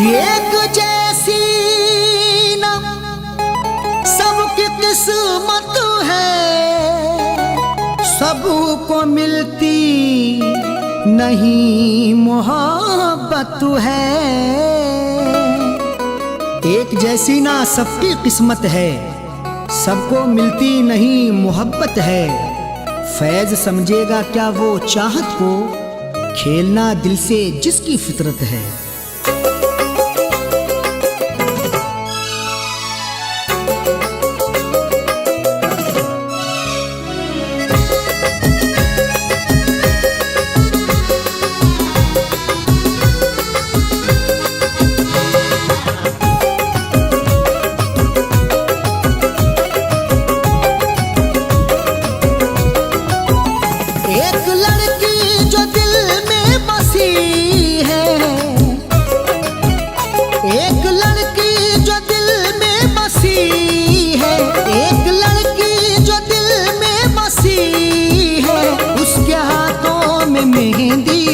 एक जैसी न सबकी किस्मत है, सबको मिलती नहीं मोहब्बत है। एक जैसी ना सबकी किस्मत है, सबको मिलती नहीं मोहब्बत है। फैज समझेगा क्या वो चाहत को, खेलना दिल से जिसकी फितरत है।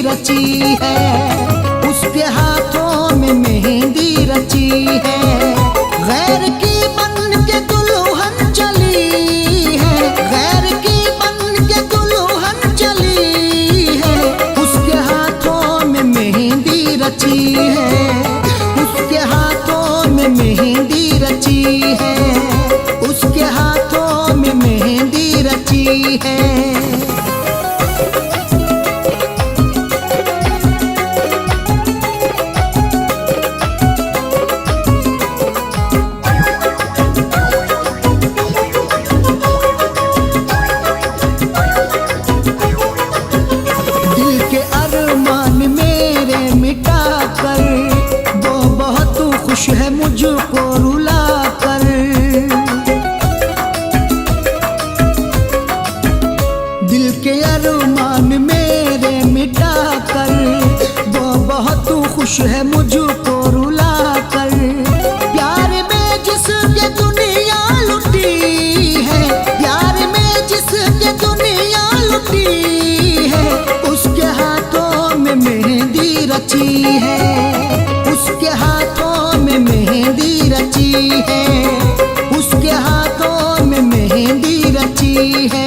रची है उसके हाथों में मेहंदी रची है, गैर की बन के दुल्हन चली है, गैर की बन के दुल्हन चली है। उसके हाथों में मेहंदी रची है, उसके हाथों में मेहंदी रची है, उसके हाथों में मेहंदी रची है। खुश है मुझको रुला कर, दिल के अरमान मेरे मिटा कर, वो बहुत खुश है मुझको रुला कर। प्यार में जिसके दुनिया लुटी है, प्यार में जिसके दुनिया लुटी है, उसके हाथों में मेहंदी रची है, उसके हाथों में मेहंदी रची है, उसके हाथों में मेहंदी रची है।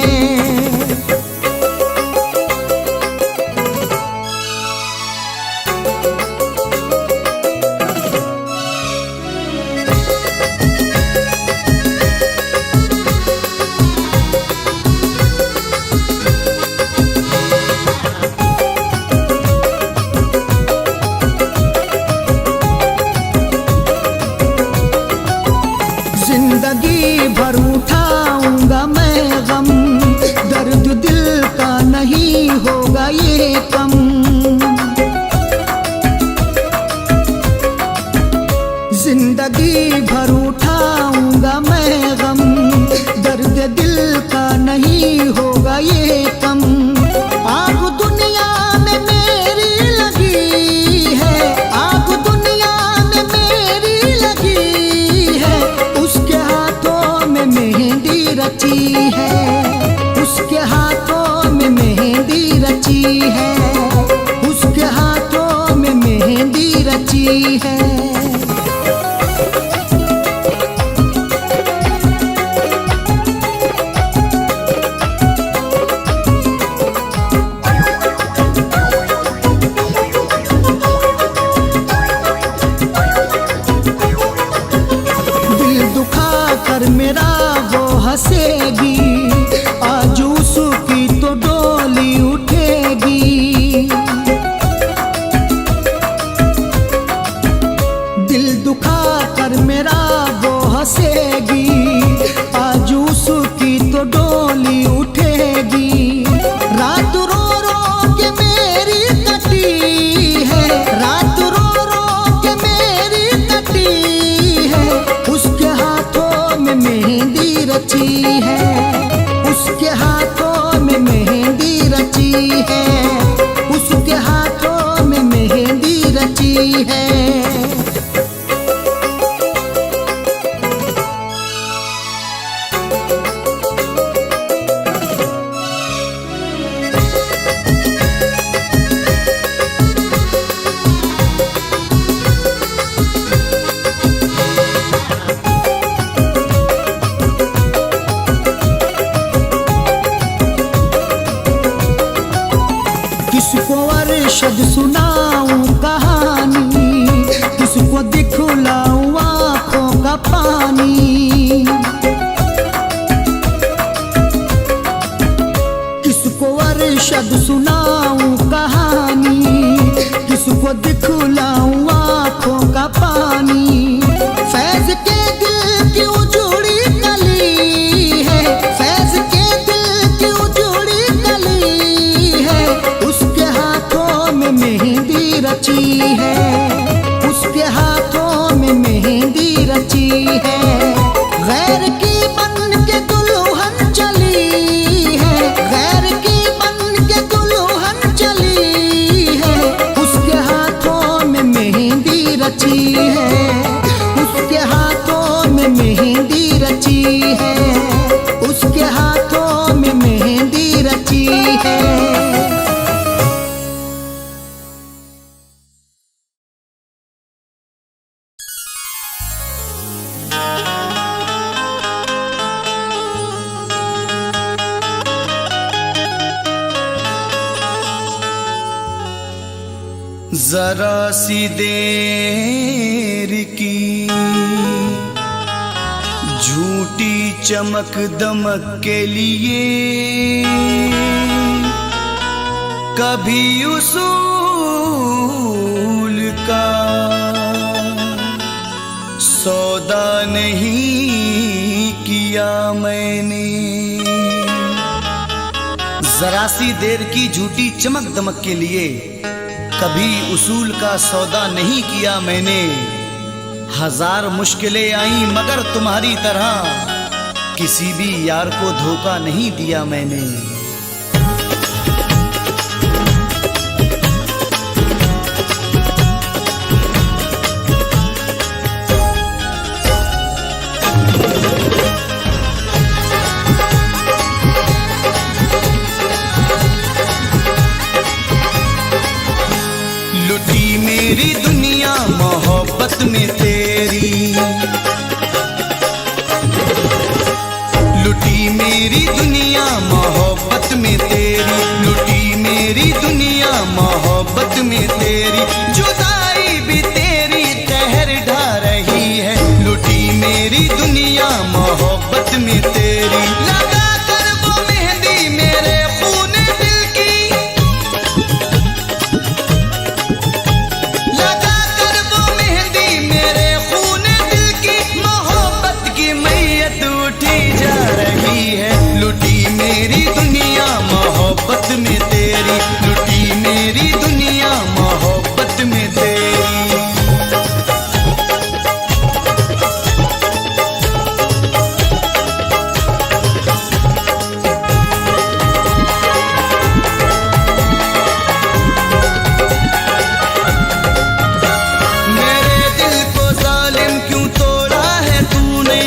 जिंदगी भर उठाऊंगा मैं गम, दर्द दिल का नहीं होगा ये कम। जिंदगी भर उठाऊंगा मैं गम, दर्द दिल का नहीं होगा ये कम। आग दुनिया में मेरी लगी है, आग दुनिया में मेरी लगी है, उसके हाथों में मेहंदी रची है, उसके हाथों में मेहंदी रची है, उसके हाथों में मेहंदी रची है। मेरा वो हंसेगी, आज उसकी तो डोली उठेगी। दिल दुखा कर मेरा वो हंसेगी, आज उसकी तो डोली उठेगी। रात रो रो के मेरी कटी है, रात रो रो के मेरी कटी है, उसके हाथों में मेहंदी रची है, उसके हाथों में मेहंदी रची है, उसके हाथों में मेहंदी रची है। को दिखलाऊं आँखों का पानी, किसको अरशद सुनाऊं कहानी, किसको दिखलाऊं आँखों का पानी। फैज के दिल की उजड़ी कली है, फैज के दिल की उजड़ी कली है, उसके हाथों में मेहंदी रची है, उसके हाथों में मेहंदी रची है। गैर की बन के दुल्हन चली है, गैर की बन के दुल्हन चली है, उसके हाथों में मेहंदी रची है, उसके हाथों में मेहंदी रची है, उसके हाथों में मेहंदी रची है। जरा सी देर की झूठी चमक दमक के लिए कभी उसूल का सौदा नहीं किया मैंने। जरा सी देर की झूठी चमक दमक के लिए कभी उसूल का सौदा नहीं किया मैंने। हजार मुश्किलें आई मगर तुम्हारी तरह किसी भी यार को धोखा नहीं दिया मैंने। लुटी मेरी दुनिया मोहब्बत में तेरी, लुटी मेरी दुनिया मोहब्बत में तेरी, लुटी मेरी दुनिया मोहब्बत में तेरी। जुदाई भी तेरी कहर ढा रही है, लुटी मेरी दुनिया मोहब्बत में तेरी। लगा कर वो मेहंदी मेरे खून दिल की, लगा कर वो मेहंदी मेरे खून दिल की। मोहब्बत की मैयत उठी जा रही है, लुटी मेरी दुनिया मोहब्बत में तेरी, लुटी मेरी दुनिया मोहब्बत में तेरी। मेरे दिल को जालिम क्यों तोड़ा है तूने,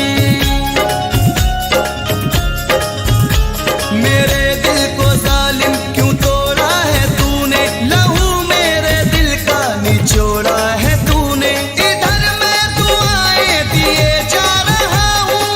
मेरे दिल को जालिम क्यों तोड़ा है तूने। लहू मेरे दिल का निचोड़ा है तूने। इधर मैं दुआएं दिए जा रहा हूँ,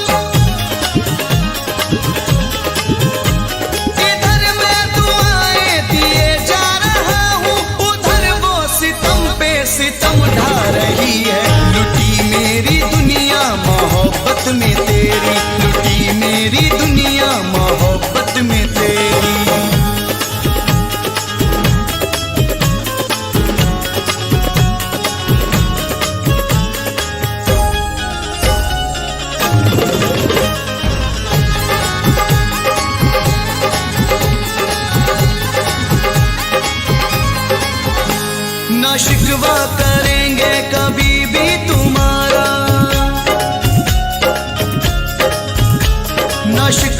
इधर मैं दुआएं दिए जा रहा हूँ, उधर वो सितम पे सितम ढा रही है। लुटी मेरी दुनिया मोहब्बत में तेरी, लुटी मेरी दुनिया मोहब्बत में तेरी। ना शिकवा करेंगे कभी भी तुम्हारा, ना शिकवा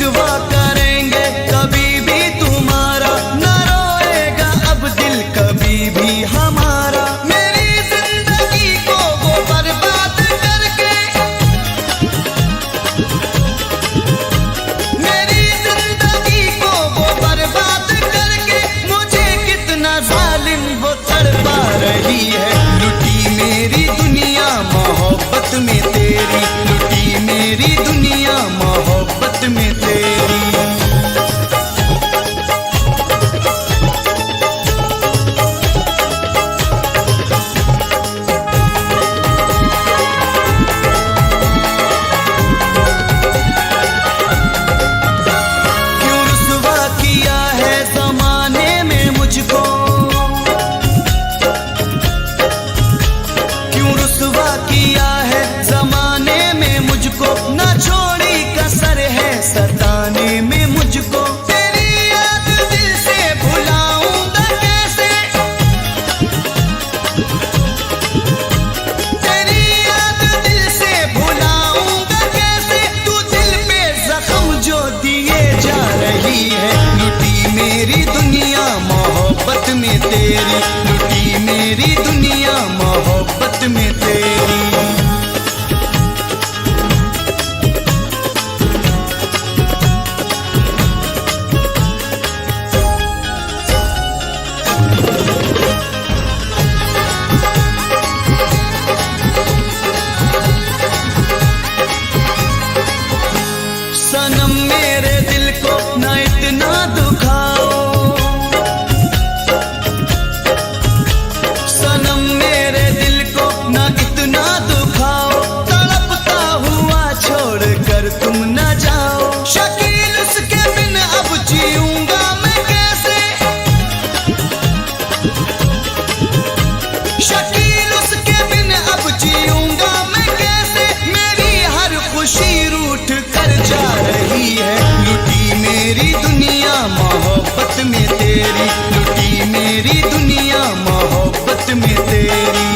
तुम न जाओ। शकील उसके बिन अब जीऊंगा मैं कैसे, शकील उसके बिन अब जीऊंगा मैं कैसे। मेरी हर खुशी रूठ कर जा रही है। लुटी मेरी दुनिया मोहब्बत में तेरी, लुटी मेरी दुनिया मोहब्बत में तेरी,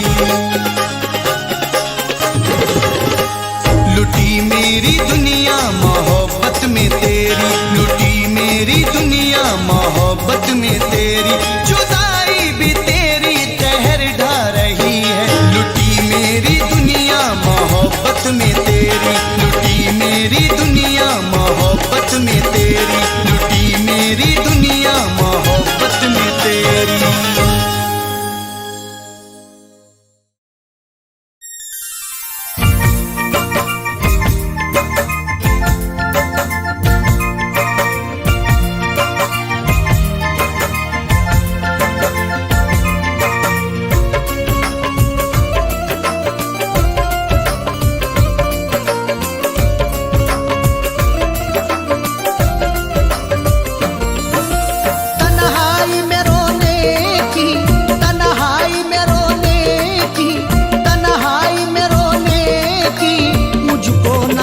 लुटी मेरी दुनिया मोहब्बत में तेरी, लुटी मेरी दुनिया मोहब्बत में तेरी। जुदाई भी तेरी कहर ढा रही है। लुटी मेरी दुनिया मोहब्बत में तेरी, लुटी मेरी दुनिया मोहब्बत में तेरी, लुटी मेरी दुनिया मोहब्बत में तेरी।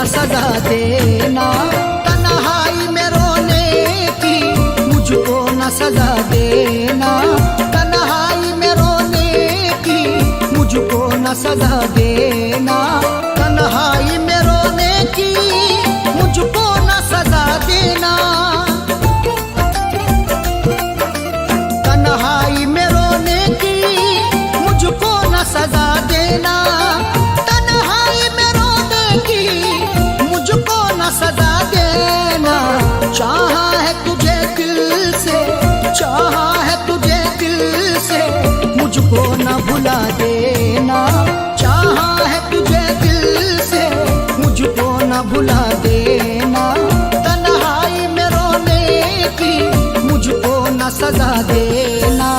सजा देना, तन्हाई में रोने की मुझको न सजा देना, तन्हाई में रोने की मुझको न सजा देना, तन्हाई में रोने की मुझको न सजा देना, तन्हाई में रोने की मुझको न सजा देना। चाहा है तुझे दिल से, चाहा है तुझे दिल से मुझको न भुला देना, चाहा है तुझे दिल से मुझको न भुला देना, तन्हाई में रोने की मुझको न सजा देना।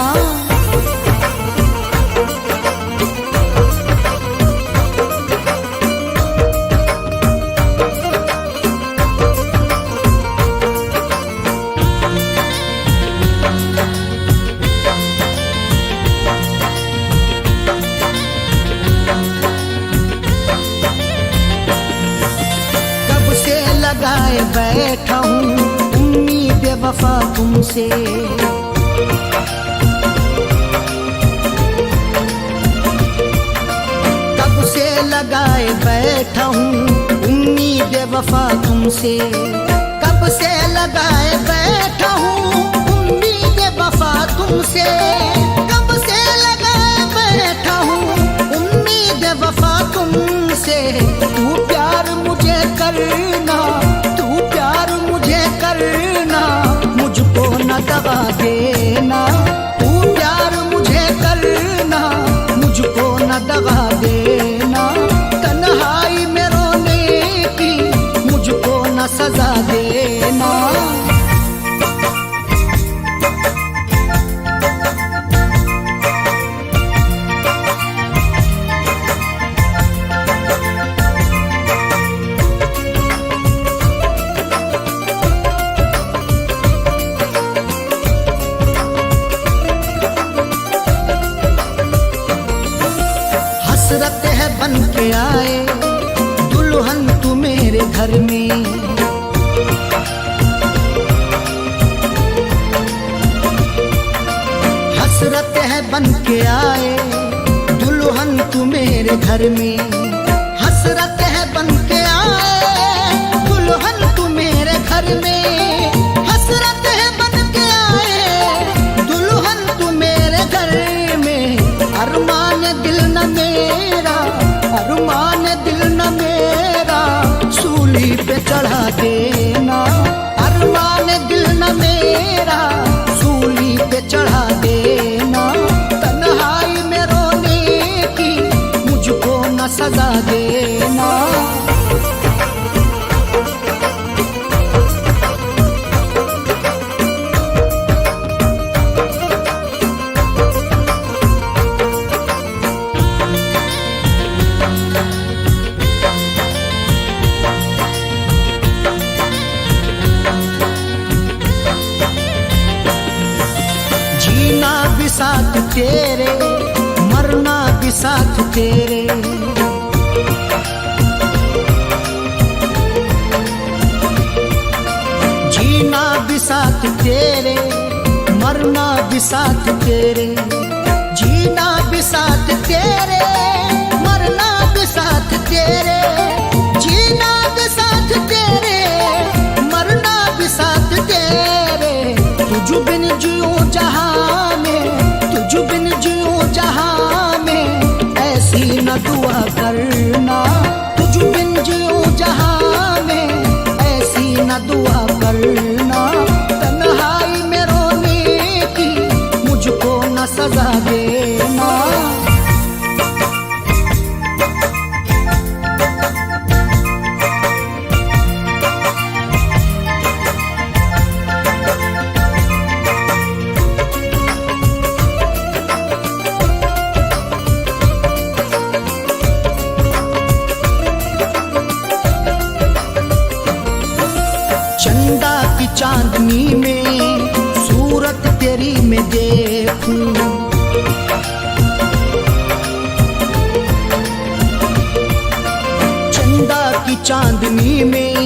लगाए बैठा हूँ उम्मीद वफा तुमसे, कब से लगाए बैठा हूँ उम्मीद वफा तुमसे, कब से लगाए बैठा हूँ उम्मीद वफा तुमसे, कब से लगाए बैठा हूँ उम्मीद वफा तुमसे। तू प्यार मुझे करना, तू प्यार मुझे करना, मुझको न दगा देना, तू प्यार मुझे करना, मुझको न दगा देना, तन्हाई में रोने की मुझको न सजा देना। हसरत है बन के आए दुल्हन तू मेरे घर में, हसरत है बन के आए दुल्हन तू मेरे घर में, हसरत है बन के आए दुल्हन तू मेरे घर में, हसरत है बन के आए दुल्हन तू मेरे घर में। अरमान दिल न मेरा, अरमान दिल न मेरा सूली पे चढ़ा देना, अरमान दिल न मेरा सूली पे चढ़ा देना, तन्हाई में रोने की मुझको न सजा देना। साथ तेरे, मरना भी साथ तेरे। जीना भी साथ तेरे, मरना भी साथ तेरे। जीना भी साथ तेरे, मरना भी साथ तेरे। जीना भी साथ तेरे, मरना भी साथ तेरे। तुझ बिन जियूं जहां में, तुझ बिन जियूं जहां में, ऐसी न दुआ करना। तुझ बिन जियूं जहां में, ऐसी न दुआ करना। तन्हाई में रोने की मुझको न सजा देना। चंदा की चांदनी में सूरत तेरी मैं देखूं। चंदा की चांदनी में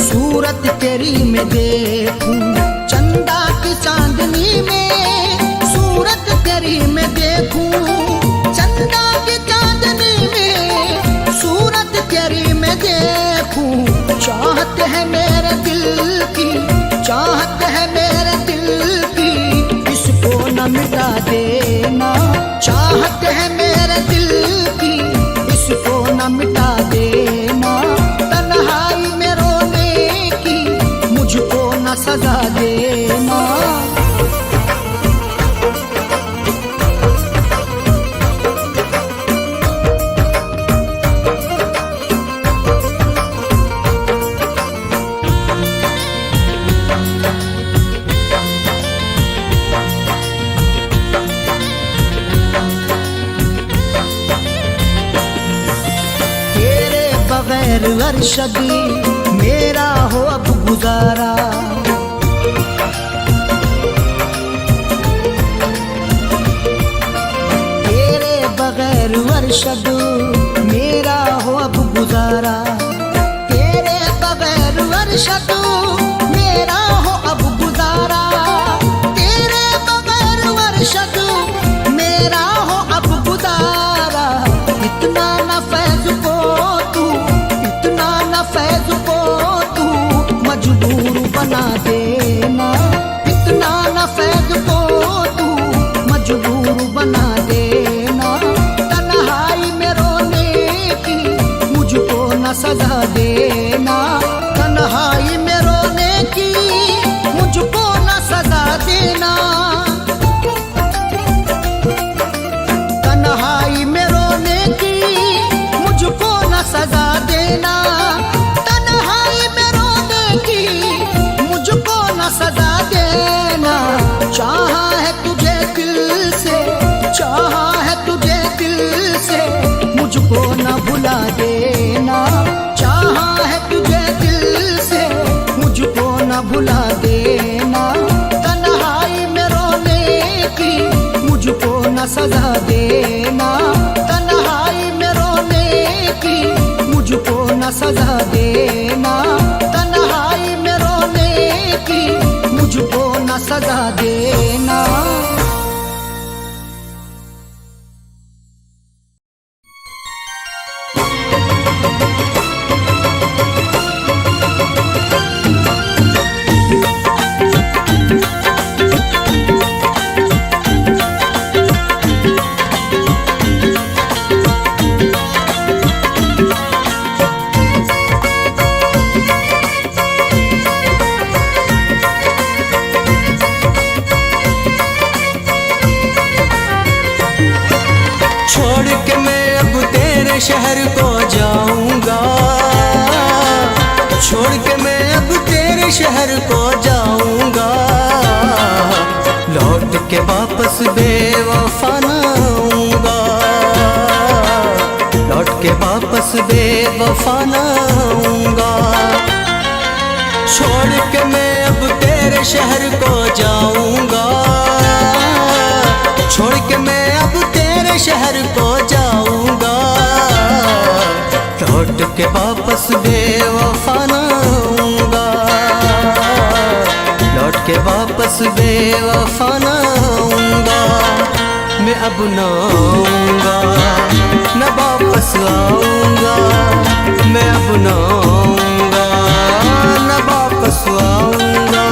सूरत तेरी मैं देखूं। चंदा की चांदनी में सूरत तेरी मैं देखूं। चंदा की चांदनी में सूरत तेरी मैं देखूं। चाहत है मेरे दिल की, चाहत है मेरे दिल की, इसको न मिटा देना। चाहत है मेरे दिल की, इसको न मिटा देना। तन्हाई में रोने की मुझको न सजा देना। बगैर अरशद मेरा हो अब गुजारा। तेरे बगैर अरशद मेरा हो अब गुजारा। तेरे बगैर अरशद मेरा हो अब गुजारा। तेरे बगैर अरशद मेरा हो अब गुजारा। इतना न फैज को तू, इतना न फैज को तू मजबूर बना देना। इतना न फैज को तू मजबूर बना देना। तन्हाई में रोने की मुझको न सजा देना। तन्हाई में रोने की मुझको न सजा देना। तन्हाई में रोने की मुझको न सजा देना। तन्हाई में रोने की मुझको न सजा देना। चाहा है तुझे दिल से, चाहा है तुझे दिल से, मुझको न भुला देना। चाहा है तुझे दिल से, मुझको न भुला देना। तन्हाई में रोने की मुझको न सजा देना। तन्हाई में रोने की मुझको न सजा देना। तन्हाई में रोने की मुझको न सजा देना। शहर को जाऊंगा, छोड़ के मैं अब तेरे शहर को जाऊंगा। लौट के वापस बेवफा न आऊंगा, लौट के वापस बेवफा न आऊंगा। छोड़ के मैं अब तेरे शहर को जाऊंगा, छोड़ के मैं अब तेरे शहर को जाऊंगा, लौट के वापस बेवफा ना आऊंगा, लौट के वापस बेवफा ना आऊंगा, मैं अब ना आऊंगा, न वापस आऊंगा, मैं अब ना आऊंगा, न वापस आऊंगा।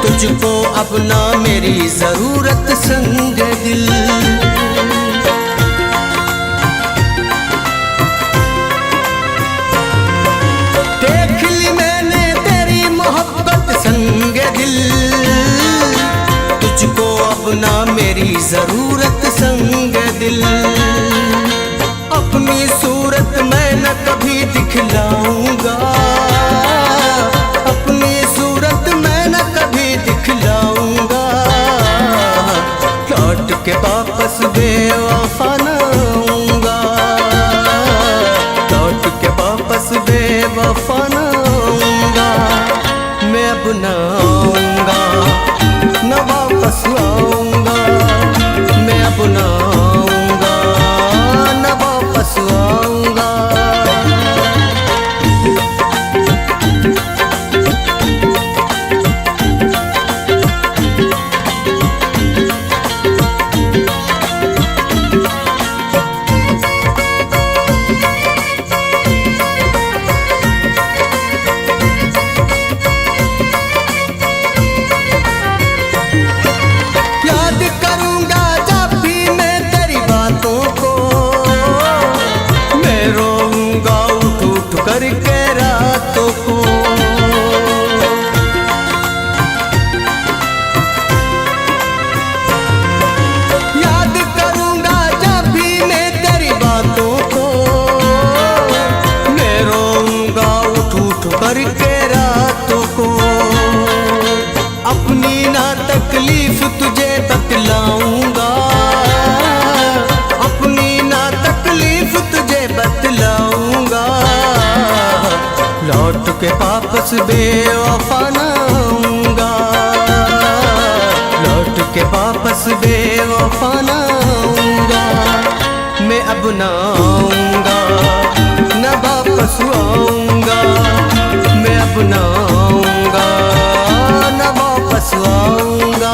तुझको अब ना मेरी जरूरत संग दिल, देख ली मैंने तेरी मोहब्बत संग दिल, तुझको अब ना मेरी जरूरत संग दिल, अपनी सूरत मैं न कभी दिखलाऊंगा, अपनी सूरत मैं न कभी दिखलाऊंगा, लौट के वापस बेवफा ना आऊंगा, लौट के वापस बेवफा ना आऊंगा, मैं अब ना आऊंगा, न वापस आऊंगा, मैं अब ना आऊंगा, न वापस आऊंगा। करके रातों को याद करूंगा जब भी मैं तेरी बातों को, मैं रोऊंगा उठ उठ करके रातों को, अपनी ना तकलीफ तुझे बतलाऊंगा, अपनी ना तकलीफ तुझे बतलाऊंगा, लौट के वापस बेवफा ना आऊंगा, लौट के वापस बेवफा ना आऊंगा, मैं अब ना आऊंगा, न वापस आऊंगा, मैं अब ना आऊंगा, न वापस आऊंगा।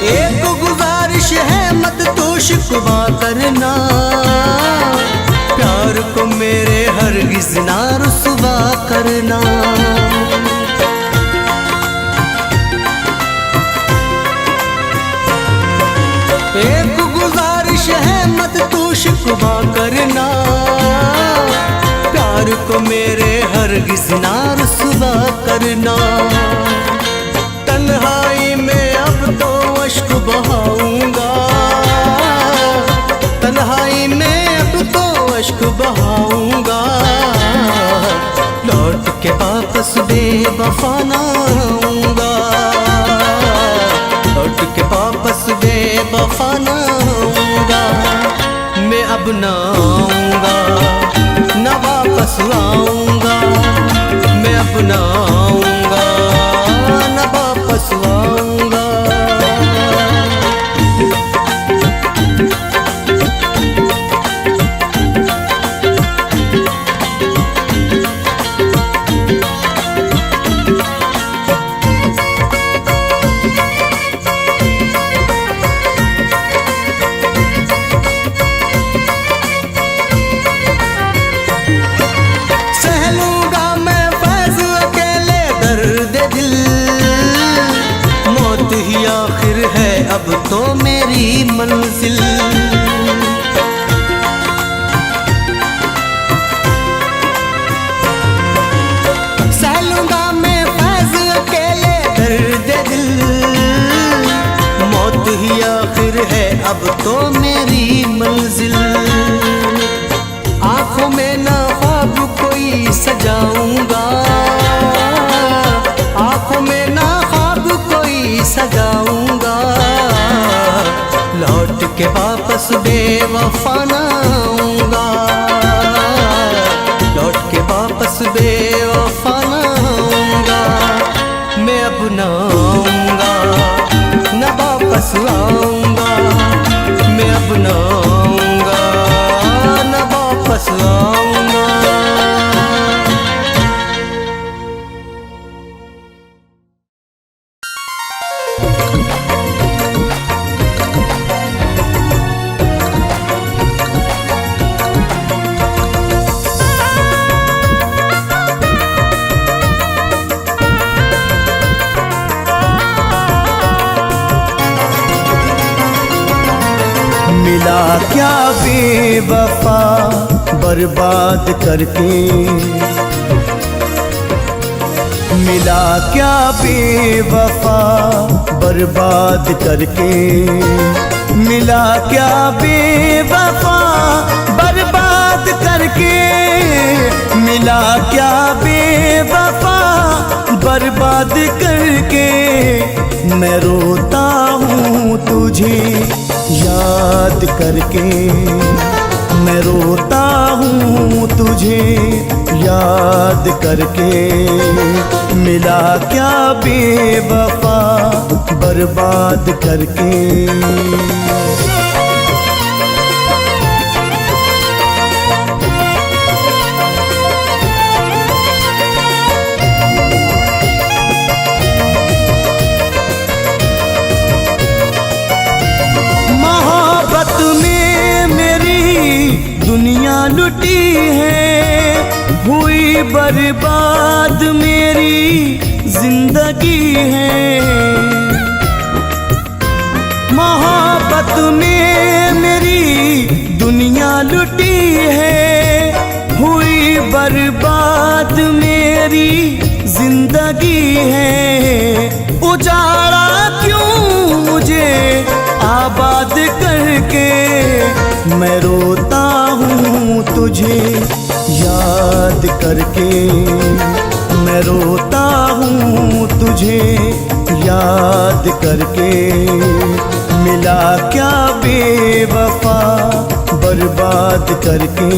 एक गुजारिश है मत तू शिकवा करना, प्यार को मेरे हरगिज़ ना रुसवा करना, एक गुजारिश है मत तू शिकवा करना, प्यार को मेरे हरगिज़ ना रुसवा करना, तन्हाई में अब तो अश्क बहाऊंगा, तन्हाई में अब तो अश्क बहाऊंगा, लौट के वापस बेवफा ना आऊंगा, लौट के वापस बेवफा ना आऊंगा, मैं अब ना आऊंगा, न वापस आऊंगा, मैं अब ना आऊंगा, न वापस आऊंगा। सहलूंगा मैं फैज़ के तो मेरी मंजिल। सह लूंगा मैं फैज़ अकेले दर्द दिल, मौत ही आखिर है अब तो मेरी मंजिल। आंखों में ना ख्वाब कोई सजाऊंगा, आंखों में ना ख्वाब कोई सजाऊंगा, लौट के वापस बेवफा ना आऊंगा, लौट के वापस बेवफा ना आऊंगा। मैं अब ना आऊंगा, ना वापस आऊंगा, मैं अब ना आऊंगा, ना वापस आऊंगा। मिला क्या बेवफा बर्बाद करके, मिला क्या बेवफा बर्बाद करके, मिला क्या बेवफा बर्बाद करके, मिला क्या बेवफा बर्बाद करके। मैं रोता हूँ तुझे याद करके, मैं रोता हूँ तुझे याद करके। मिला क्या बेवफा बर्बाद करके। दुनिया लुटी है, हुई बर्बाद मेरी जिंदगी है। मोहब्बत में मेरी दुनिया लुटी है, हुई बर्बाद मेरी जिंदगी है। उजाड़ा क्यों मुझे आबाद करके, मैं रोता हूँ तुझे याद करके, मैं रोता हूँ तुझे याद करके। मिला क्या बेवफा बर्बाद करके।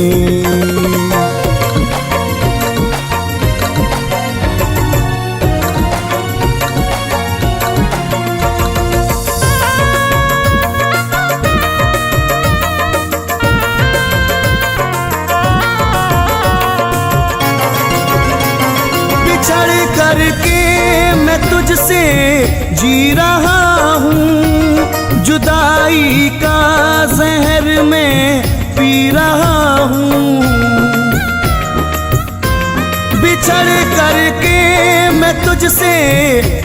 करके मैं तुझसे जी रहा हूँ, जुदाई का जहर मैं पी रहा हूँ। बिछड़ करके मैं तुझसे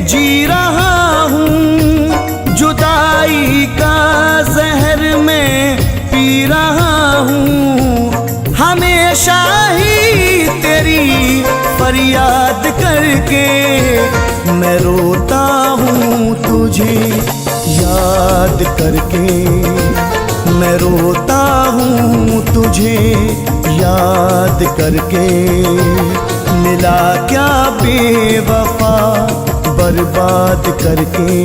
जी रहा हूँ, जुदाई का जहर मैं पी रहा हूँ। हमेशा ही तेरी फरियाद करके मैं रोता हूँ तुझे याद करके, मैं रोता हूँ तुझे याद करके। मिला क्या बेवफा बर्बाद करके।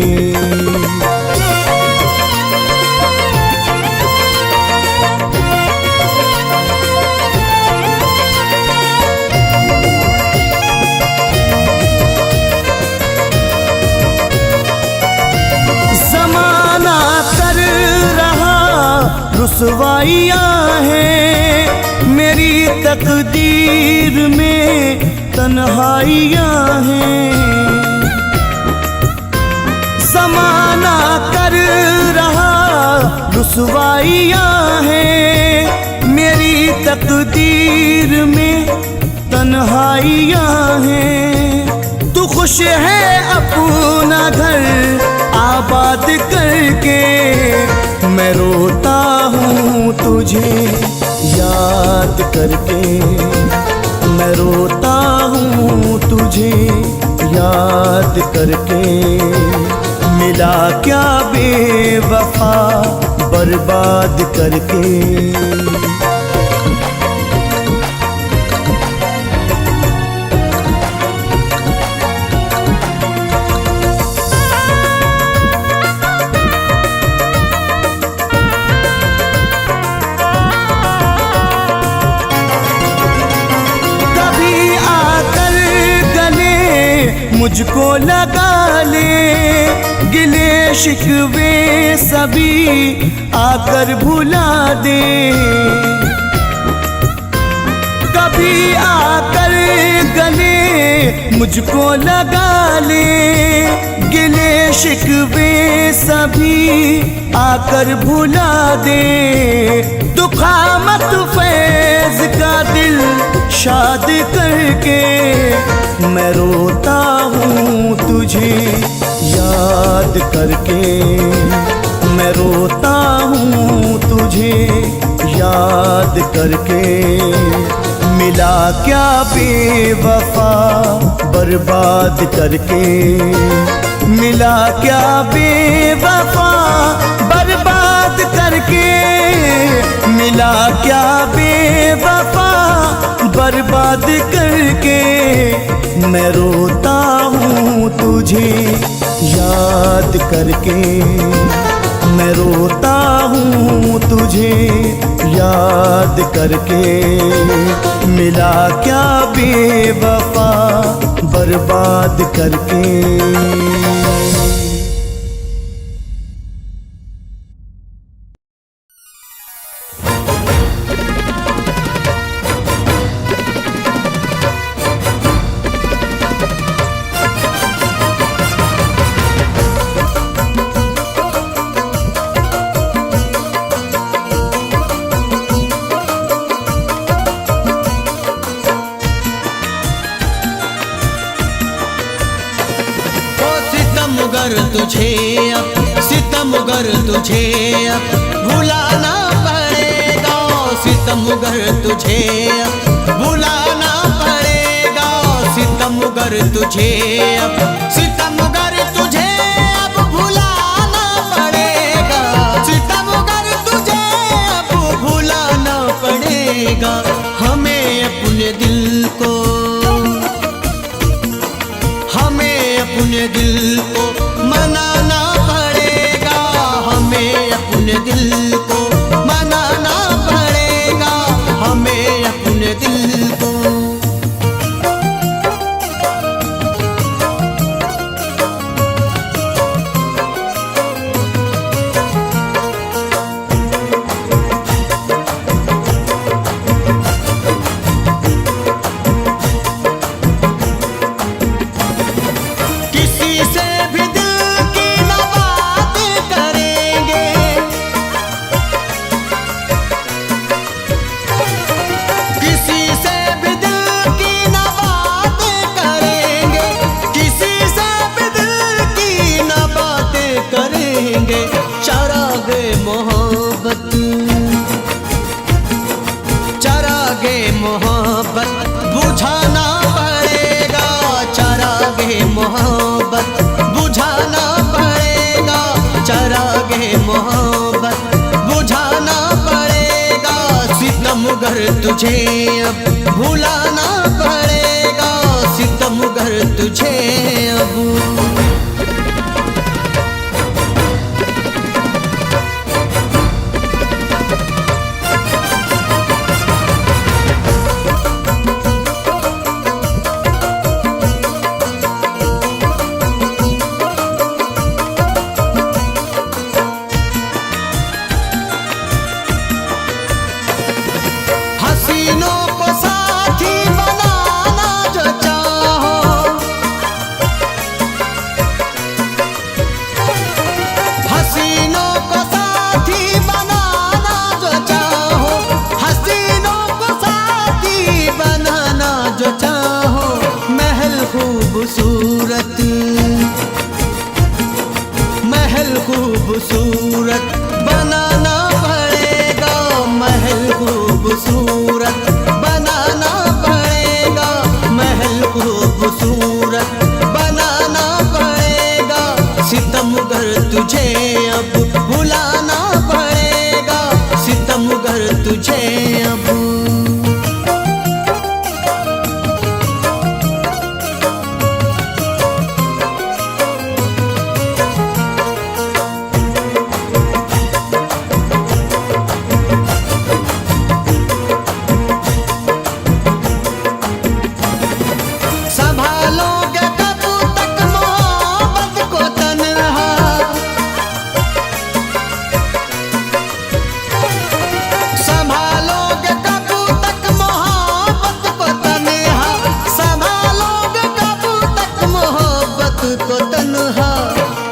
रुसवाइयाँ हैं मेरी तकदीर में, तन्हाइयाँ हैं। ज़माना कर रहा रुसवाइयाँ हैं मेरी तकदीर में, तन्हाइयाँ हैं। तू खुश है अपना घर आबाद करके मैं रोता हूँ तुझे याद करके, मैं रोता हूँ तुझे याद करके। मिला क्या बेवफा बर्बाद करके। मुझको लगा ले गिले शिकवे सभी आकर भुला दे। कभी आकर गले मुझको लगा ले गिले शिकवे सभी आकर भुला दे। दुखा मत फैज का दिल शाद करके मैं रोता हूँ तुझे याद करके। मैं रोता हूँ तुझे याद करके। मिला क्या बेवफा बर्बाद करके। मिला क्या बेवफा बर्बाद करके। मिला क्या बेवफा बर्बाद करके। मैं रोता हूँ तुझे याद करके। मैं रोता हूँ तुझे याद करके। मिला क्या बेवफा बर्बाद करके। सितमगर तुझे अब भुलाना पड़ेगा। सितमगर तुझे अब भुलाना पड़ेगा। सितमगर तुझे अब सितमगर तुझे अब भुलाना पड़ेगा। सितमगर तुझे अब भुलाना पड़ेगा। हमें अपने दिल को, हमें अपने दिल को मनाना पड़ेगा। हमें अपने दिल को मनाना पड़ेगा। हमें अपने दिल को। मोहब्बत बुझाना पड़ेगा। चरागे मोहब्बत बुझाना पड़ेगा। चरागे मोहब्बत बुझाना पड़ेगा। सितमगर तुझे अब भुलाना पड़ेगा। सितमगर तुझे अब। हसीनों को साथी बनाना जो चाहो, खूबसूरत बनाना पड़ेगा, महल खूबसूरत बनाना पड़ेगा, महल खूबसूरत बनाना पड़ेगा। सितमगर तुझे अब भुलाना पड़ेगा, सितमगर तुझे अब। संभालोगे कब तक मोहब्बत को तन्हा, संभालोगे कब तक मोहब्बत को तन्हा, संभालोगे कब तक मोहब्बत को तन्हा।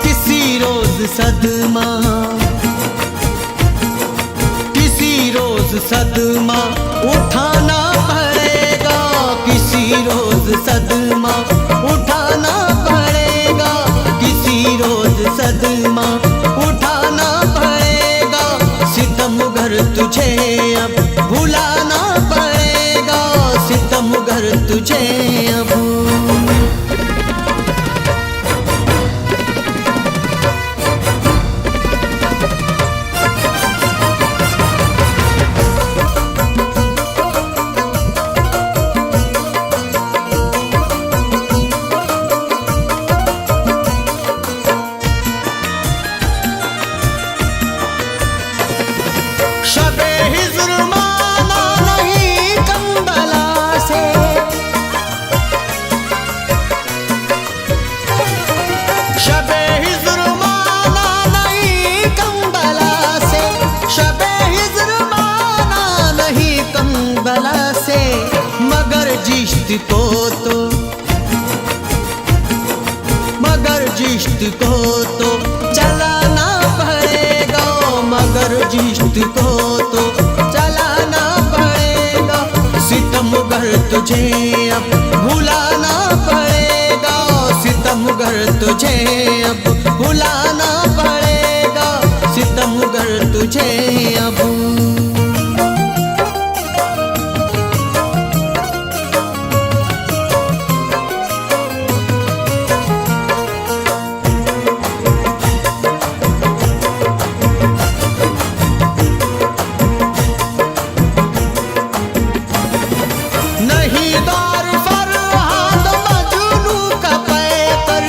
किसी रोज सदमा, किसी रोज सदमा उठाना पड़ेगा, किसी रोज सदमा उठाना पड़ेगा, किसी रोज सदमा उठाना पड़ेगा। सितमगर तुझे अब भुलाना पड़ेगा, सितमगर तुझे अब। शबे हिज्र माना नहीं कंबला से, शबे हिज्र माना नहीं कंबला से, शबे हिज्र माना नहीं कंबला से। मगर जिश्त को तो, मगर जिश्त को तो चलाना पड़ेगा, मगर जिश्त को तो चलाना पड़ेगा। सितमगर तुझे अब भुलाना पड़ेगा, सितमगर तुझे अब भुलाना पड़ेगा, सितमगर तुझे अब। नहीं दौर फरहाद मजनू का पैकर,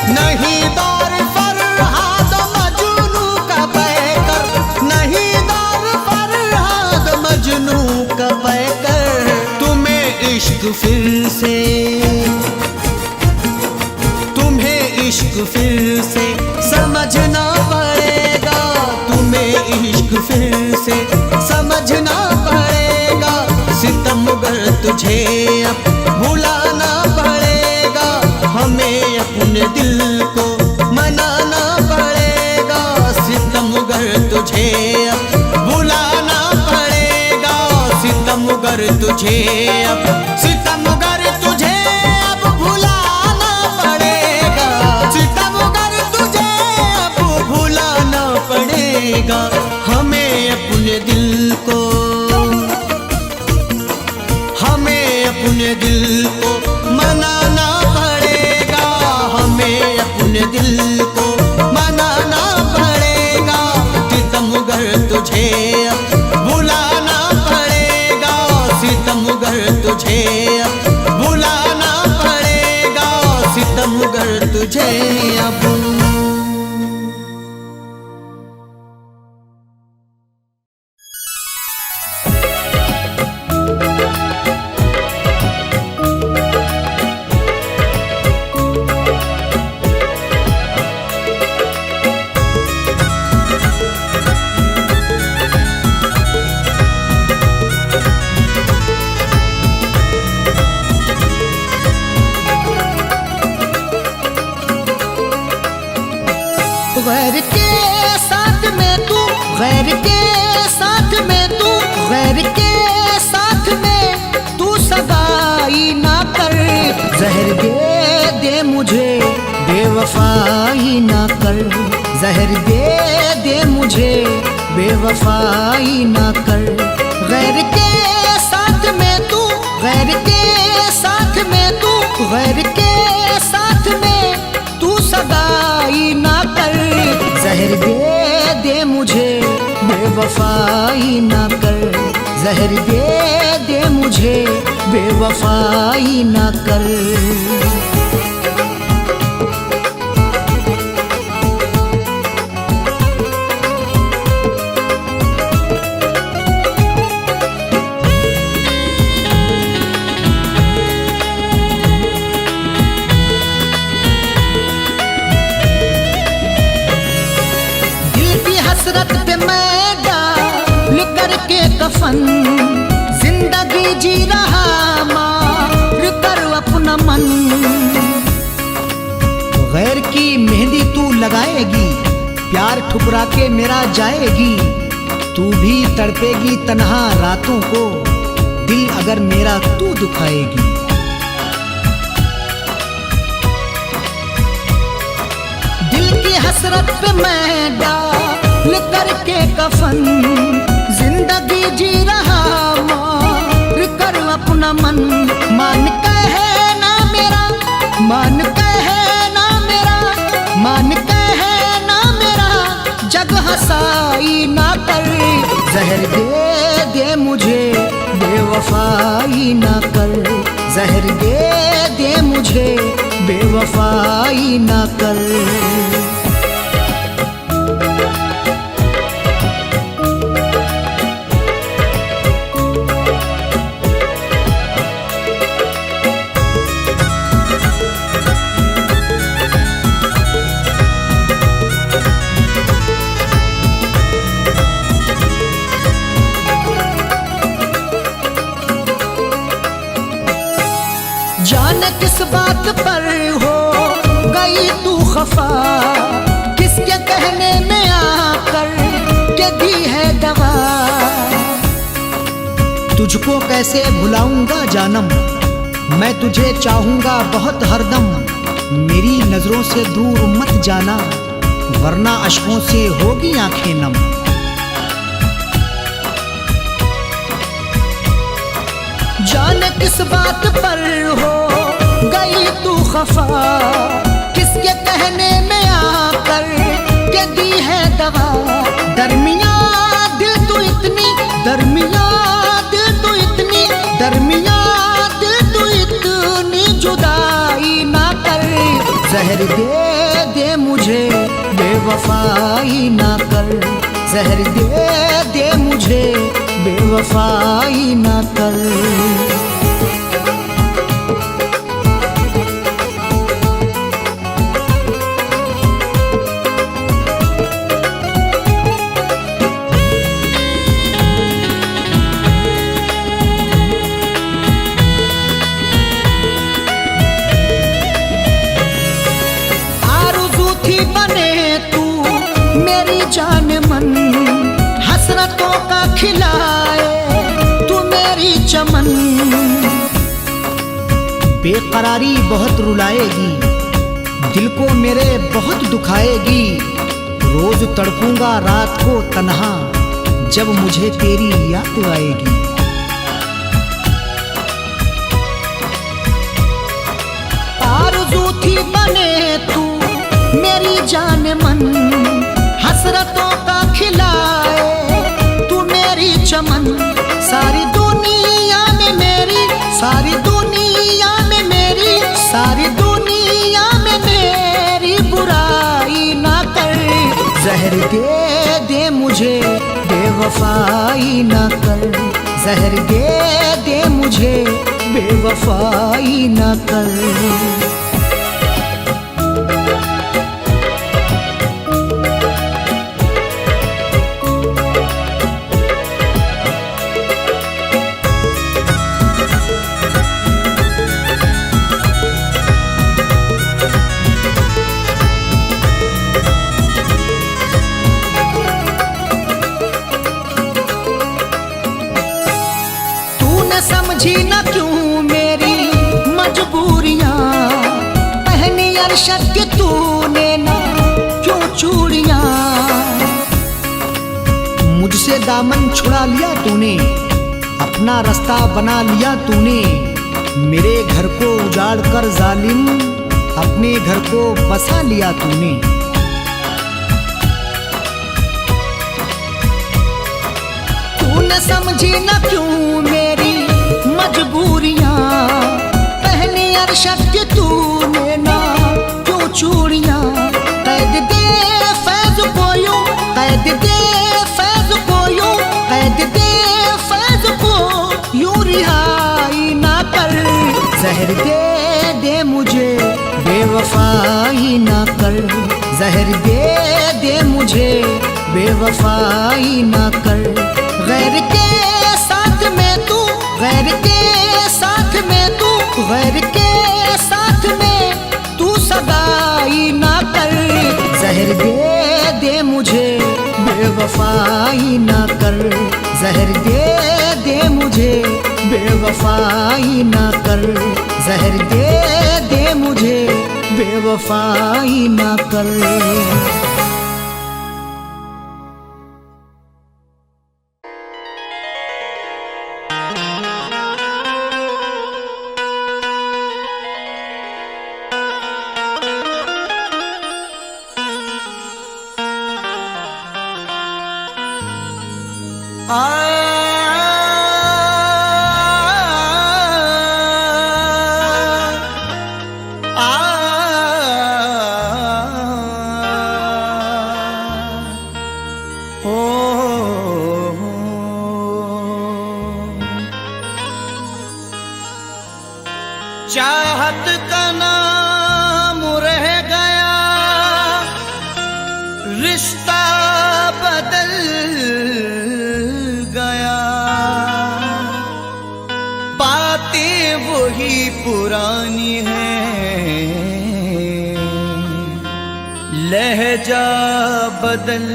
नहीं दौर फरहाद मजनू का पैकर, नहीं दौर फरहाद मजनू का पैकर। तुम्हें इश्क फिर से, तुम्हें इश्क फिर से समझना पड़ेगा, तुम्हें इश्क फिर से समझना पड़ेगा। सितमगर तुझे अब भुलाना पड़ेगा, हमें अपने दिल को मनाना पड़ेगा। सितमगर तुझे अब भुलाना पड़ेगा, सितमगर तुझे अब, सितमगर तुझे अब भुलाना पड़ेगा, सितमगर तुझे अब भुलाना पड़ेगा। हमें अपने दिल को, हमें अपने दिल को मनाना पड़ेगा, हमें अपने दिल को मनाना पड़ेगा। सितमगर तुझे अब भुलाना पड़ेगा, सितमगर तुझे अब भुलाना पड़ेगा, सितमगर तुझे अब। गैर के साथ में तू, गैर के साथ में तू, गैर के साथ में तू सगा सगाई ना कर, जहर दे मुझे बेवफाई ना कर, जहर दे मुझे बेवफाई ना कर। गैर के साथ में तू, गैर के साथ में तू, गैर के साथ में तू सगाई ना कर, जहर दे मुझे बेवफाई ना कर, जहर दे मुझे बेवफाई ना कर। हसरत पे मैं डाल करके कफन, जिंदगी जी रहा मार कर अपना मन। गैर की मेहंदी तू लगाएगी, प्यार ठुकरा के मेरा जाएगी, तू भी तड़पेगी तन्हा रातों को, दिल अगर मेरा तू दुखाएगी। दिल की हसरत पे मैं डाल करके कफन, जिंदगी जी रहा मार कर अपना मन। मान कहे ना मेरा, मान कहे ना मेरा, मान कहे ना मेरा, जग हंसाई ना कर, जहर दे मुझे बेवफाई ना कर, जहर दे मुझे बेवफाई ना कर। जाने किस बात पर हो गई तू खफा, किसके कहने में आकर के दी है दवा। तुझको कैसे भुलाऊंगा जानम, मैं तुझे चाहूंगा बहुत हरदम, मेरी नजरों से दूर मत जाना, वरना अश्कों से होगी आंखें नम। जाने किस बात पर हो गई तू खफा, किसके कहने में आकर के दी है दवा। दरमिया दिल तू इतनी, दरमिया दिल तू इतनी, दरमिया दिल तू इतनी जुदाई ना कर, जहर दे मुझे बेवफाई ना कर, जहर दे मुझे बेवफाई ना कर। आरज़ू थी बने तू मेरी जान मन, हसरतों का खिलाए तू मेरी चमन। बेकरारी बहुत रुलाएगी, दिल को मेरे बहुत दुखाएगी, रोज तड़पूंगा रात को तन्हा, जब मुझे तेरी याद आएगी। आरज़ू थी बने तू मेरी जान मन, हसरतों का खिलाए तू मेरी चमन। सारी दुनिया में मेरी, सारी दुनिया में मेरी, सारी दुनिया में मेरी बुराई ना कर, जहर दे मुझे बेवफाई ना कर, जहर दे मुझे बेवफाई ना कर। समझी न क्यों मेरी अरशद के तूने ना क्यों चूड़ियां, मुझसे दामन छुड़ा लिया तूने, अपना रास्ता बना लिया तूने, मेरे घर को उजाड़ कर जालिम अपने घर को बसा लिया तूने। तूने समझी न क्यों मेरी मजबूरियां, पहले अरशद के तूने ना क्यों चूड़ियां, कैद दे फैज को यूं, कैद दे फैज को यूं, कैद दे फैज को यूं रिहाई ना कर, जहर दे दे मुझे बेवफाई ना कर, जहर दे दे मुझे बेवफाई ना कर, गैर के साथ में तू, गैर के साथ में तू, गैर के साथ में तू सगाई ना कर, जहर दे दे मुझे बेवफाई ना कर, जहर दे दे मुझे बेवफाई ना कर, जहर दे दे मुझे बेवफाई ना कर। चाहत का नाम रह गया, रिश्ता बदल गया, बातें वही पुरानी हैं, लहजा बदल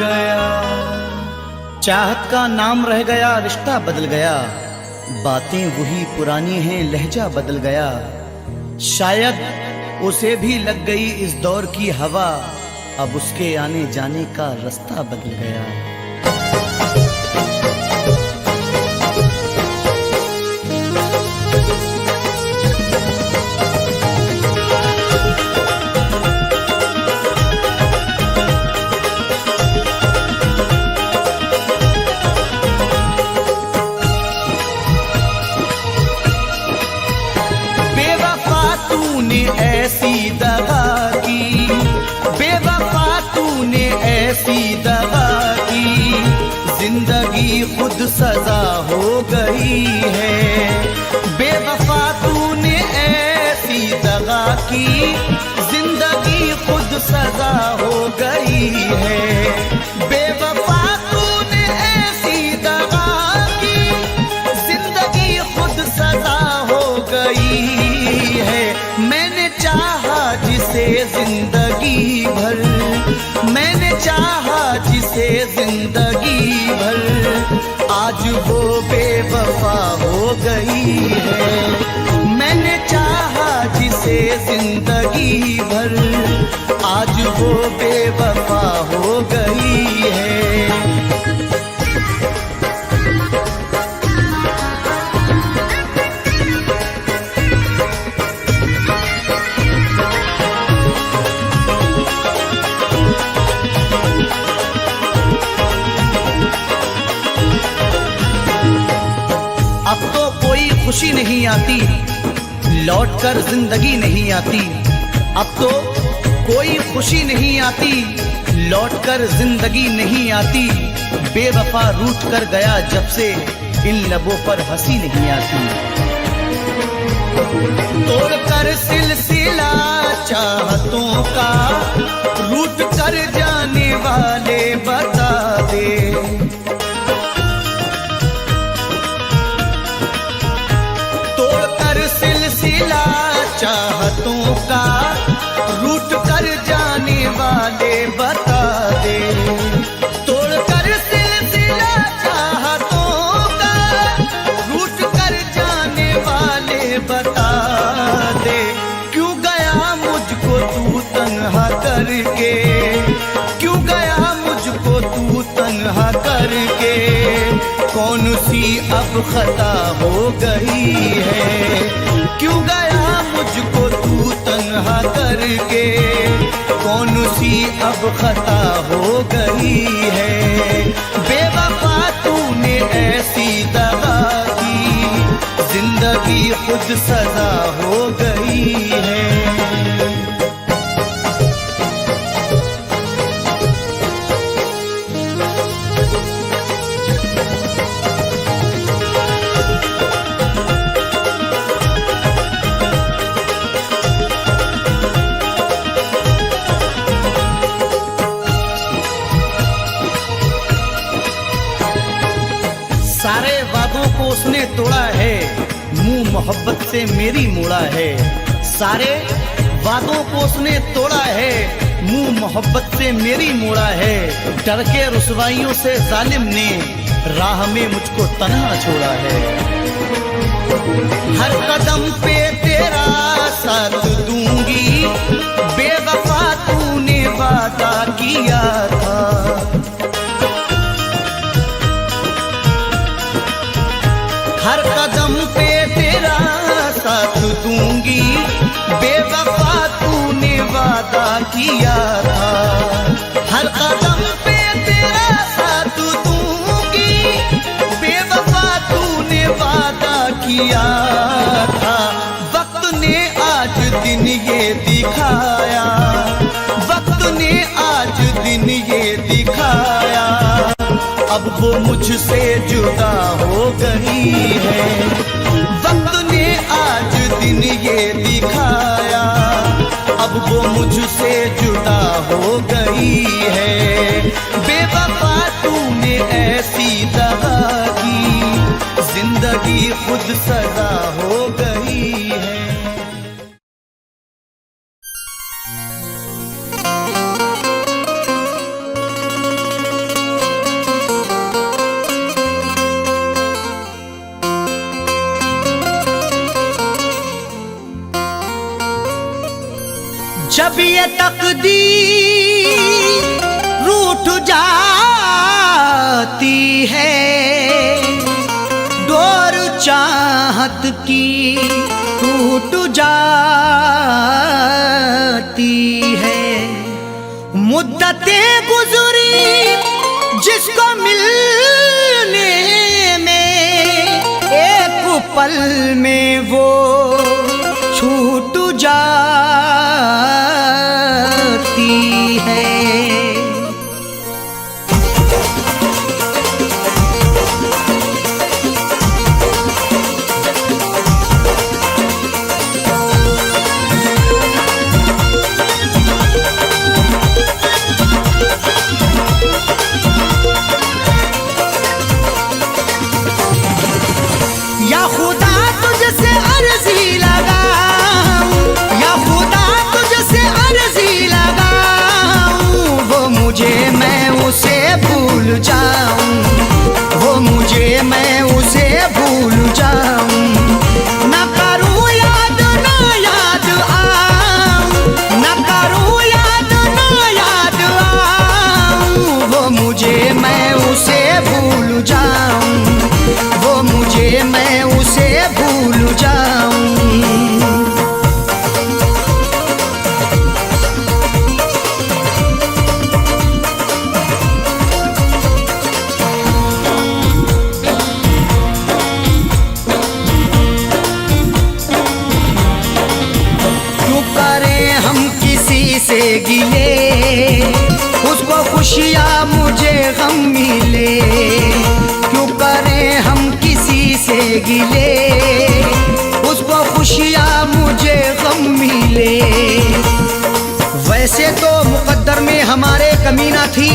गया। चाहत का नाम रह गया, रिश्ता बदल गया, बातें वही पुरानी हैं, लहजा बदल गया। शायद उसे भी लग गई इस दौर की हवा, अब उसके आने जाने का रास्ता बदल गया। ऐसी दगा की, बेवफा तूने ऐसी दगा की, जिंदगी खुद सजा हो गई है। बेवफा तूने ऐसी दगा की, जिंदगी खुद सजा हो गई है। बेवफा तूने ऐसी दगा की, जिंदगी खुद सजा हो गई है। मैंने चाहा जिसे जिंदगी भर, मैंने चाहा जिसे जिंदगी भर, आज वो बेवफा हो गई है। मैंने चाहा जिसे जिंदगी भर, आज वो बेवफा हो गई है। अब तो कोई खुशी नहीं आती, लौटकर जिंदगी नहीं आती। अब तो कोई खुशी नहीं आती, लौटकर जिंदगी नहीं आती। बेवफा रूठ कर गया जब से, इन लबों पर हंसी नहीं आती। तोड़कर सिलसिला चाहतों का, रूठ कर जाने वाले बता दे। सिलसिला चाहतों का, रूठ कर जाने वाले बता दे। तोड़कर सिलसिला चाहतों का, रूठ कर जाने वाले बता दे। क्यों गया मुझ तन्हा करके, क्यों गया मुझको तू तन्हा करके, कौन सी अब खता हो गई है, क्यों गया मुझको तू तन्हा करके, कौन सी अब खता हो गई है। बेवफा तूने ऐसी दगा की, जिंदगी खुद सजा हो गई है। सारे वादों को उसने तोड़ा है, मुंह मोहब्बत से मेरी मोड़ा है। सारे वादों को उसने तोड़ा है, मुंह मोहब्बत से मेरी मोड़ा है। डर के रुसवाइयों से जालिम ने राह में मुझको तन्हा छोड़ा है। हर कदम पे तेरा साथ दूंगी, बेवफा तूने वादा किया था। हर कदम पे तेरा साथ दूंगी, बेवफा तूने वादा किया था। हर कदम पे तेरा साथ दूंगी, बेवफा तूने वादा किया था। वक्त ने आज दिन ये दिखाया, वक्त ने आज दिन ये दिखाया, अब वो मुझसे जुदा हो गई है। वक्त ने आज दिन ये दिखाया, अब वो मुझसे जुदा हो गई है। बेवफा तूने ऐसी दगा की, जिंदगी खुद सजा हो गई है। जब ये तकदीर रूठ जाती है, डोर चाहत की टूट जाती है। मुद्दतें गुजरी जिसको मिलने में, एक पल में वो छूट जाती है। या खुदा तुझसे अर्जी लगाऊं, या खुदा तुझसे अर्जी लगाऊं, वो मुझे मैं उसे भूल जाऊं, वो मुझे मैं उसे भूल जाऊं। न करूं याद ना याद आऊं, न करूं याद ना याद आऊं, वो मुझे मैं उसे भूल जाऊं, वो मुझे मैं उसे भूल जाऊं। क्यों करें हम किसी से गिले, उसको खुशियाँ मुझे गम मिले। क्यों करें हम किसी से गिले, उसको खुशियाँ मुझे गम मिले। वैसे तो मुकद्दर में हमारे कमी ना थी,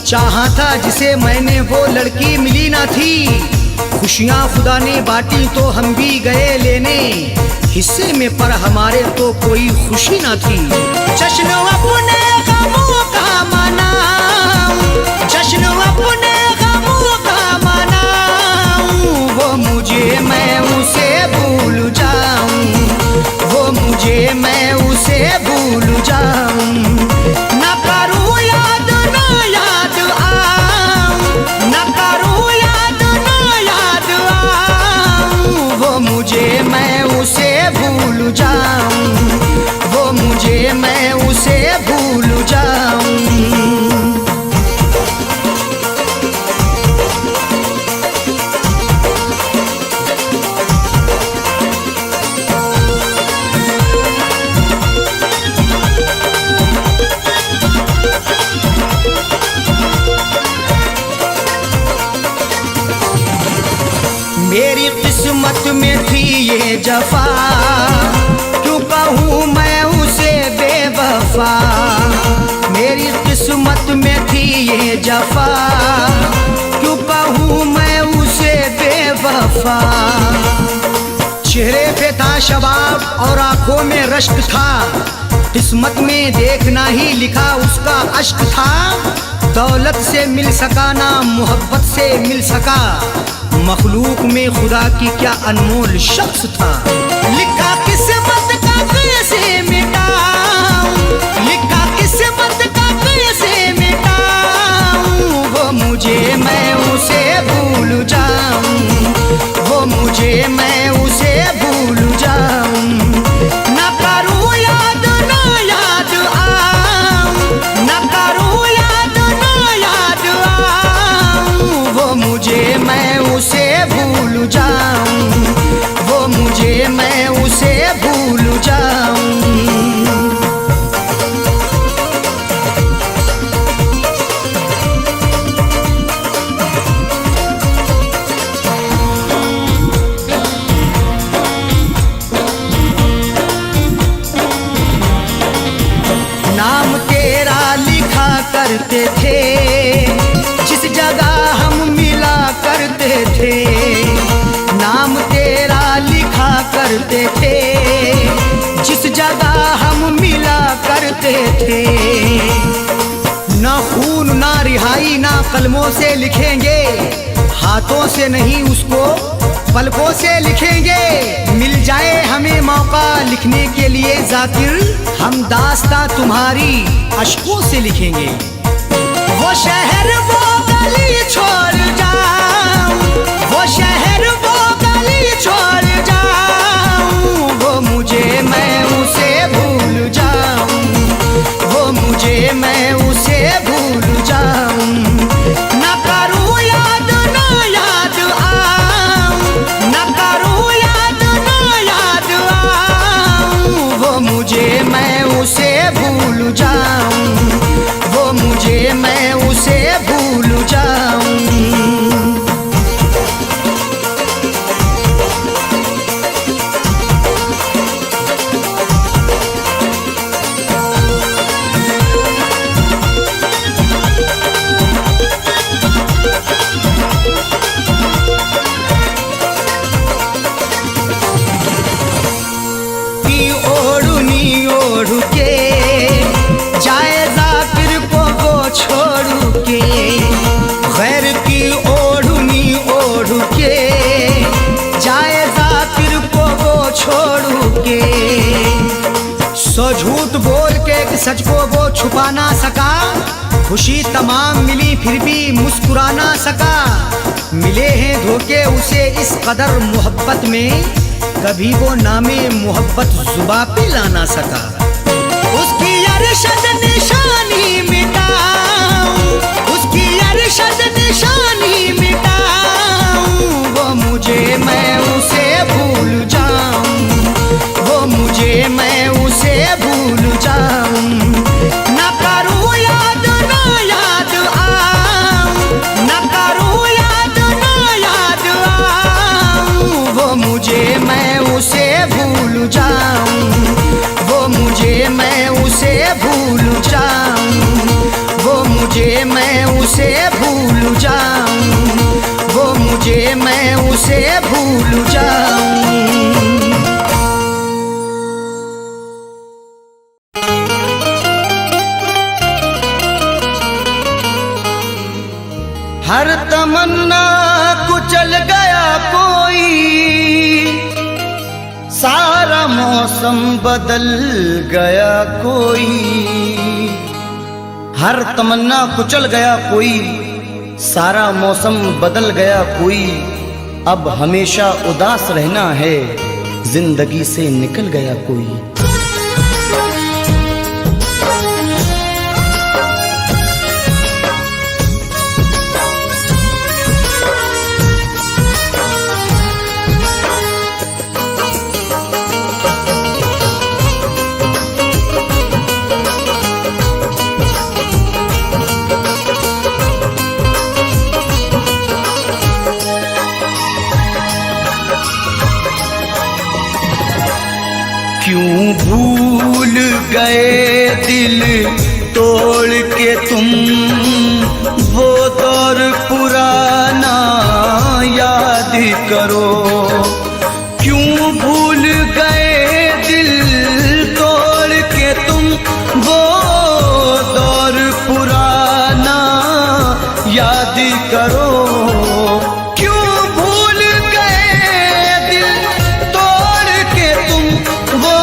चाहा था जिसे मैंने वो लड़की मिली ना थी। खुशियाँ खुदा ने बांटी तो हम भी गए लेने, हिस्से में पर हमारे तो कोई खुशी ना थी। जश्न अपने गमों का मनाऊं, जश्न अपने गमों का मनाऊं, वो मुझे मैं उसे भूल जाऊं, वो मुझे मैं उसे भूल जाऊं। वफा, मेरी किस्मत में थी ये जफा, क्यों कहूँ मैं उसे बेवफा। चेहरे पे था शबाब और आंखों में रश्क था, किस्मत में देखना ही लिखा उसका अश्क था। दौलत से मिल सका ना मोहब्बत से मिल सका, मखलूक में खुदा की क्या अनमोल शख्स था। लिखा किस्मत का कैसे मिटाऊं, लिखा किस्मत का कैसे मिटाऊं, वो मुझे मैं उसे भूल जाऊं, वो मुझे मैं उसे भूल जाऊं। ना करूं याद ना याद आऊं, ना करूं याद ना याद आऊं, वो मुझे मैं उसे भूल जाऊं, वो मुझे मैं उसे भूल जाऊं। नाम तेरा लिखा करते थे, जिस जगह हम मिला करते थे। नाम तेरा लिखा करते थे, जिस जगह हम मिला करते थे। ना खून ना रिहाई ना कलमों से लिखेंगे, हाथों से नहीं उसको पलकों से लिखेंगे। मिल जाए हमें मौका लिखने के लिए जाकिर, हम दास्तां तुम्हारी अश्कों से लिखेंगे। वो शहर वो गली छोड़ जाऊं, वो शहर वो गली छोड़ जाऊं, वो मुझे मैं उसे भूल जाऊं, वो मुझे मैं उसे भूल जाऊं। ना करूं याद ना याद आऊं, ना करूं याद ना याद आऊं, वो मुझे मैं उसे भूल जाऊं, वो मुझे मैं उसे भूल जाऊं। ओढ़नी ओढ़ के जाए जाकिर को वो छोड़ के, गैर की ओढ़नी ओढ़ के जाए जाकिर को वो छोड़ के। सो झूठ बोल के एक सच को वो छुपा ना सका, खुशी तमाम मिली फिर भी मुस्कुरा ना सका। मिले हैं धोखे उसे इस कदर मोहब्बत में, कभी वो नामे मोहब्बत जुबा पे ला ना सका। उसकी अरशद निशानी मिटाऊं, उसकी अरशद निशानी मिटाऊं, वो मुझे मैं उसे भूल जाऊं, वो मुझे मैं उसे भूल जाऊं। ना करूं याद ना याद आऊं, ना करूं याद ना याद आऊं, वो मुझे मैं उसे भूल जाऊं, वो मुझे मैं उसे भूल जाऊं, वो मुझे मैं उसे भूल जाऊं, वो मुझे मैं उसे भूल जाऊं। हर तमन्ना कुचल गया कोई, सारा मौसम बदल गया कोई। हर तमन्ना कुचल गया कोई, सारा मौसम बदल गया कोई। अब हमेशा उदास रहना है, जिंदगी से निकल गया कोई। क्यों दिल तोड़ के तुम वो दौर पुराना याद करो। क्यों भूल गए दिल तोड़ के तुम वो दौर पुराना याद करो। क्यों भूल गए दिल तोड़ के तुम वो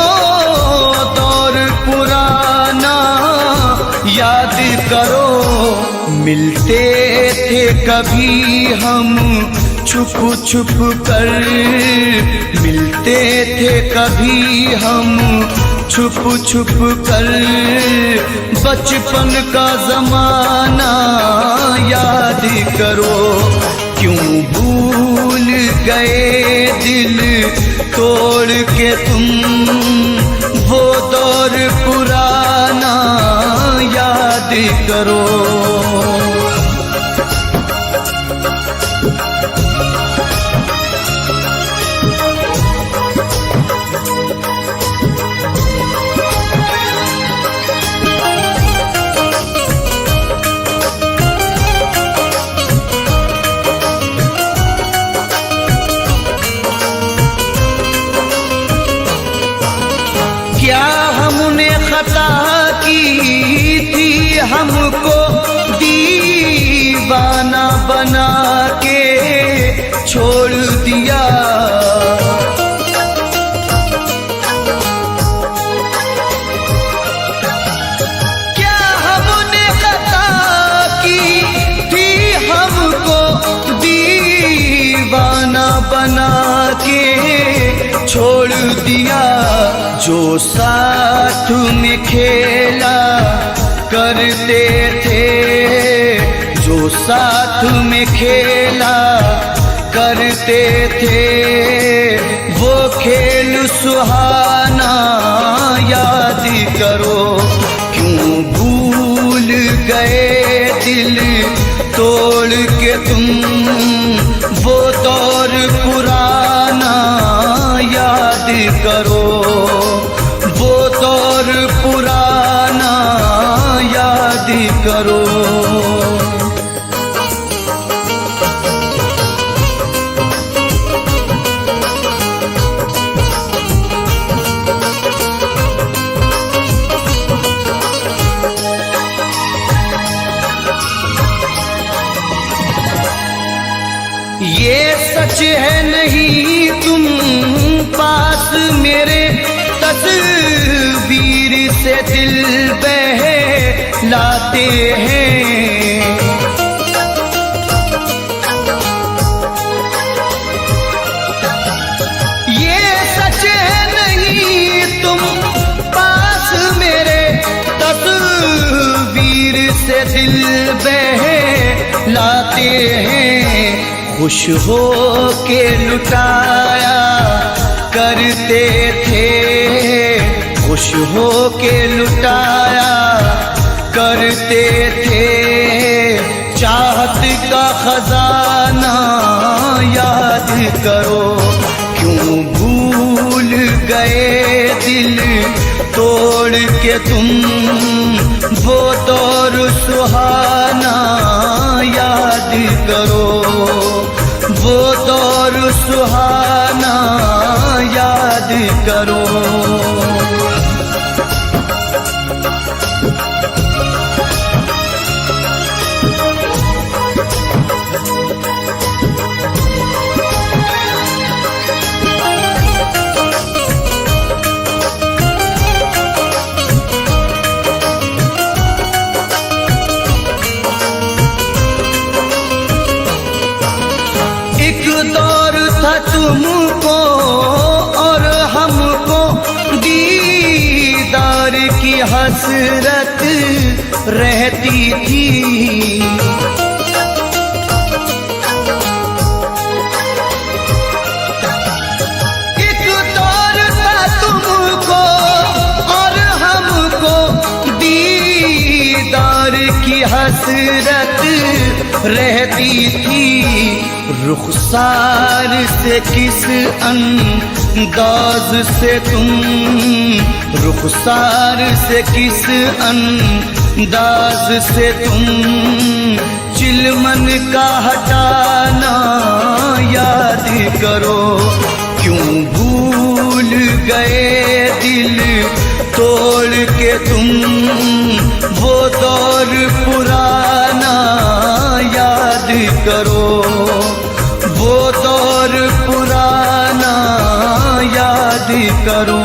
दौर पुराना याद करो। मिलते थे कभी हम छुप छुप कर, मिलते थे कभी हम छुप छुप कर। बचपन का जमाना याद करो। क्यों भूल गए दिल तोड़ के तुम वो दौर पुराना याद करो। क्या हमने खता की थी हमको दीवाना बना के छोड़ दिया। क्या हमने खता की थी हमको दीवाना बना के छोड़ दिया। जो साथ में खेला करते थे, जो साथ में खेला करते थे, वो खेल सुहाना याद करो। क्यों भूल गए दिल तोड़ के तुम वो दौर पुराना याद करो। वो दौर पुराना याद करो। ये सच है नहीं तुम पास मेरे, तस्वीर से दिल बहलाते हैं। ये सच है नहीं तुम पास मेरे, तस्वीर से दिल बहलाते हैं। खुश हो के लुटाया करते थे, खुश हो के लुटाया करते थे। चाहत का खजाना याद करो। क्यों भूल गए दिल तोड़ के तुम वो दौर सुहाना याद करो। वो दौर सुहाना याद करो। तुमको और हमको दीदार की हसरत रहती थी। एक दौर था तुमको और हमको दीदार की की हसरत रहती थी। रुखसार से किस अंदाज से तुम, रुखसार से किस अंदाज से तुम चिलमन का हटाना याद करो। क्यों भूल गए दिल तोड़ के तुम वो दौर पुराना याद करो, वो दौर पुराना याद करो।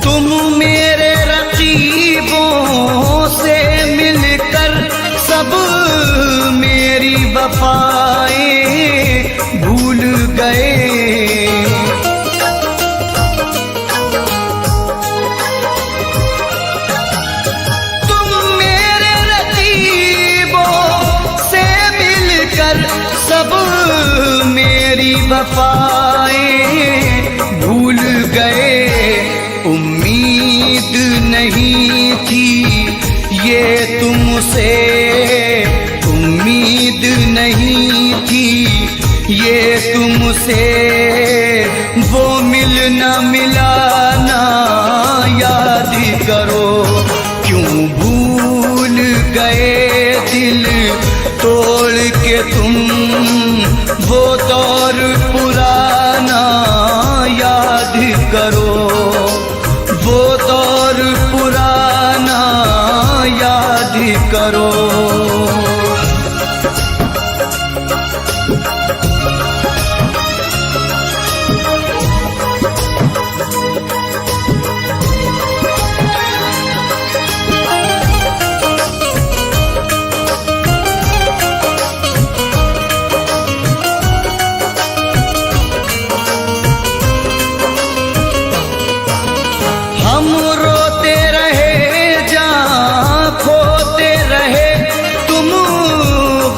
तुम मेरे रकीबों से मिलकर सब मेरी वफाएं भूल गए। तुम मेरे रकीबों से मिलकर सब मेरी वफाएं भूल गए। उम्मीद नहीं थी ये तुमसे, उम्मीद नहीं थी ये तुमसे, वो मिलना मिलाना याद करो। क्यों भूल गए दिल तोड़ के तुम वो दौर पुराना याद करो, वो दौर पुराना याद करो। हम रोते रहे जहाँ खोते रहे, तुम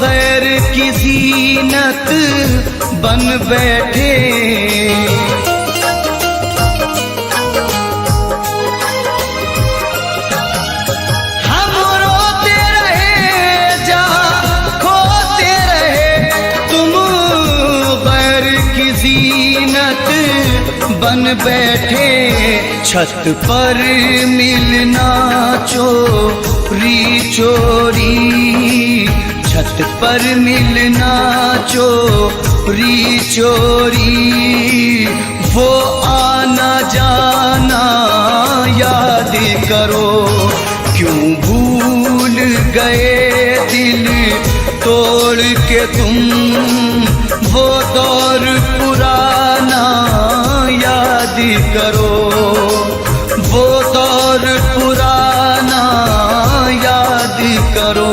गैर की ज़ीनत बन बैठे। हम रोते रहे जहाँ खोते रहे, तुम गैर की ज़ीनत बन बैठे। छत पर मिलना चोरी चोरी, छत पर मिलना चोरी चोरी, वो आना जाना याद करो। क्यों भूल गए दिल तोड़ के तुम वो दौर पुराना याद करो, वो दौर पुराना याद करो।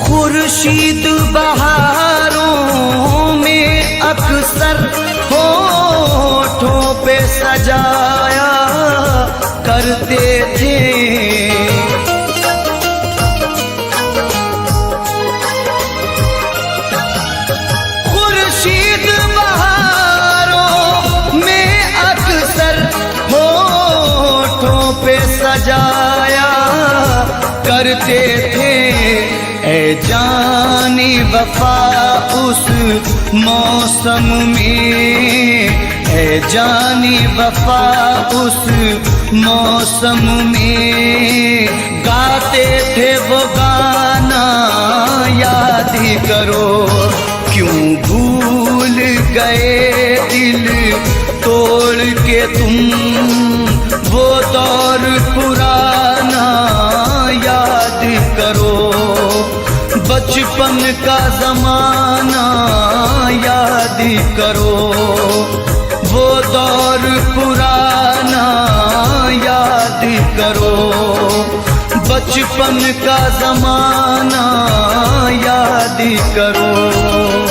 खुर्शीद बहारों में अक्सर होठों पे सजाया करते थे। खुर्शीद बहारों में अक्सर होठों पे सजाया करते थे। ऐ जाने वफा उस मौसम में, ऐ जाने वफा उस मौसम में, गाते थे वो गाना याद करो। क्यों भूल गए दिल तोड़ के तुम वो दौर पुराना याद करो। बचपन का जमाना याद करो, वो दौर पुराना याद करो, बचपन का जमाना याद करो।